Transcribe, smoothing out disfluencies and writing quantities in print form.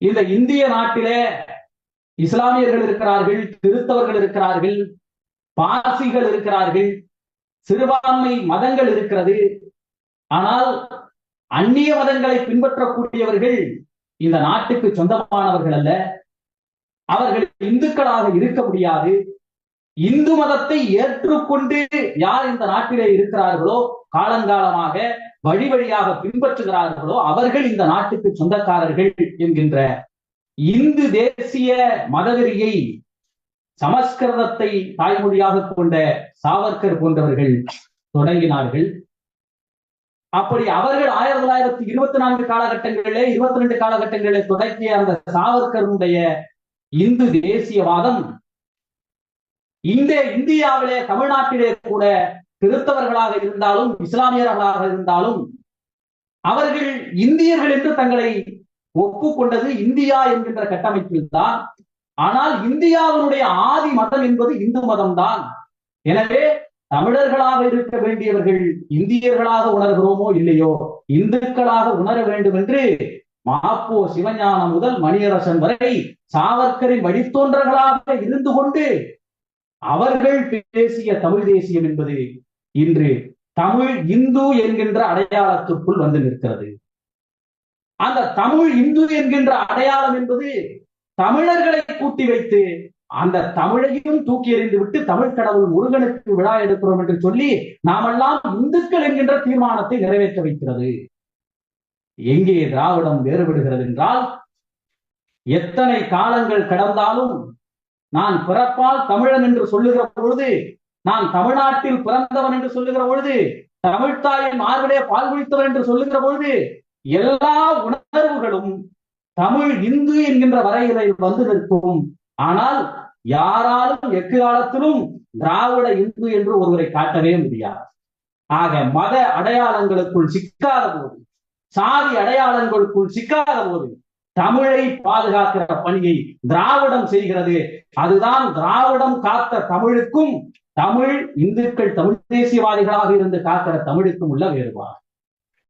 இந்த இந்திய நாட்டிலே இஸ்லாமியர்கள் இருக்கிறார்கள், கிறிஸ்தவர்கள் இருக்கிறார்கள், பாசிகள் இருக்கிறார்கள், சிறுபான்மை மதங்கள் இருக்கிறது. ஆனால் அந்நிய மதங்களை பின்பற்றக்கூடியவர்கள் இந்த நாட்டுக்கு சொந்தமானவர்கள் அல்ல. அவர்கள் இந்துக்களாக இருக்க முடியாது. இந்து மதத்தை ஏற்றுக்கொண்டு யார் இந்த நாட்டிலே இருக்கிறார்களோ, காலங்காலமாக வழி வழியாக பின்பற்றுகிறார்களோ, அவர்கள் இந்த நாட்டுக்கு சொந்தக்காரர்கள் என்கின்ற இந்து தேசிய மதவெறியை சமஸ்கிருதத்தை தாய்மொழியாக கொண்ட சாவர்கர் போன்றவர்கள் தொடங்கினார்கள். அப்படி அவர்கள் 1924 காலகட்டங்களிலே 22 காலகட்டங்களிலே தொடங்கிய அந்த சாவர்கருடைய இந்து தேசியவாதம் இந்தியாவிலே தமிழ்நாட்டிலே கூட கிறிஸ்தவர்களாக இருந்தாலும் இஸ்லாமியர்களாக இருந்தாலும் அவர்கள் இந்தியர்கள் என்று தங்களை ஒப்புக்கொண்டது இந்தியா என்கின்ற கட்டமைப்பில் தான். ஆனால் இந்தியாவினுடைய ஆதி மதம் என்பது இந்து மதம் தான். எனவே தமிழர்களாக இருக்க வேண்டியவர்கள் இந்தியர்களாக உணர்கிறோமோ இல்லையோ, இந்துக்களாக உணர வேண்டும் என்று மாப்போ சிவஞானம் முதல் மணியரசன் வரை சாவர்கரின் வழித்தோன்றர்களாக இருந்து கொண்டு அவர்கள் பேசிய தமிழ் தேசியம் என்பது இன்று தமிழ் இந்து என்கின்ற அடையாளத்திற்குள் வந்து நிற்கிறது. அந்த தமிழ் இந்து என்கின்ற அடையாளம் என்பது தமிழர்களை கூட்டி வைத்து அந்த தமிழையும் தூக்கி எறிந்து விட்டு தமிழ் கடவுள் முருகனுக்கு விழா எடுக்கிறோம் என்று சொல்லி நாமெல்லாம் இந்துக்கள் என்கின்ற தீர்மானத்தை நிறைவேற்ற வைக்கிறது. எங்கே திராவிடம் வேறுபடுகிறது என்றால், எத்தனை காலங்கள் கடந்தாலும் நான் பிறப்பால் தமிழன் என்று சொல்லுகிற பொழுது, நான் தமிழ்நாட்டில் பிறந்தவன் என்று சொல்லுகிற பொழுது, தமிழ்த்தாயின் மார்பிலே பால் குடித்தவன் என்று சொல்லுகிற பொழுது, எல்லா உணர்வுகளும் தமிழ் இந்து என்கின்ற வரையிலில் வந்து நிற்கும். ஆனால் யாராலும் எக்காலத்திலும் திராவிட இந்து என்று ஒருவரை காட்டவே முடியாது. ஆக மத அடையாளங்களுக்குள் சிக்காத போது, சாதி அடையாளங்களுக்குள் சிக்காத போது தமிழை பாதுகாக்கிற பணியை திராவிடம் செய்கிறது. அதுதான் திராவிடம் காத்த தமிழுக்கும் தமிழ் இந்துக்கள் தமிழ் தேசியவாதிகளாக இருந்து காக்கிற தமிழுக்கும் உள்ள வேறுபாடு.